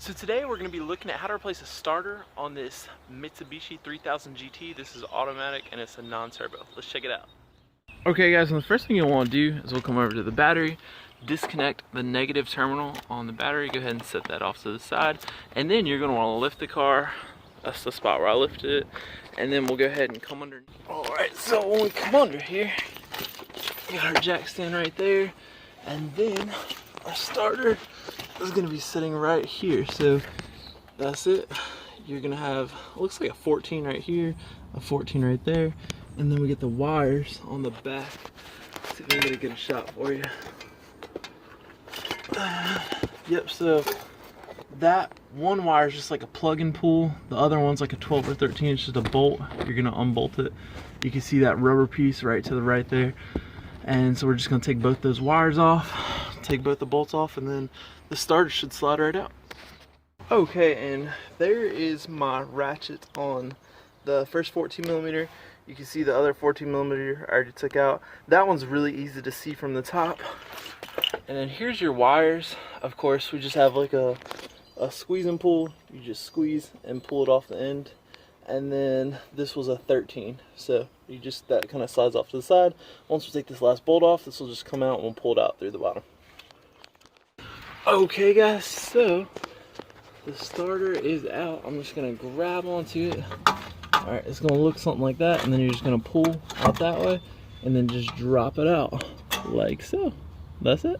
So today we're going to be looking at how to replace a starter on this Mitsubishi 3000 GT. This is automatic and it's a non-turbo. Let's check it out. Okay guys, and the first thing you'll want to do is we'll come over to the battery, disconnect the negative terminal on the battery, go ahead and set that off to the side, and then you're going to want to lift the car. That's the spot where I lifted it, and then we'll go ahead and come under. Alright, so when we come under here, we got our jack stand right there, and then our starter is going to be sitting right here. So that's it. You're going to have, looks like a 14 right here, a 14 right there, and then we get the wires on the back. Let's see if we can get a shot for you. Yep, so that one wire is just like a plug and pull. The other one's like a 12 or 13. It's just a bolt. You're going to unbolt it. You can see that rubber piece right to the right there. And so we're just going to take both those wires off, take both the bolts off, and then the starter should slide right out. Okay, and there is my ratchet on the first 14 millimeter. You can see the other 14 millimeter I already took out. That one's really easy to see from the top. And then here's your wires. Of course, we just have like a squeeze and pull. You just squeeze and pull it off the end. And then this was a 13, so you just, that kind of slides off to the side. Once we take this last bolt off, this will just come out and we'll pull it out through the bottom. Okay guys, so the starter is out. I'm just gonna grab onto it. Alright, it's gonna look something like that, and then you're just gonna pull out that way and then just drop it out like so. That's it.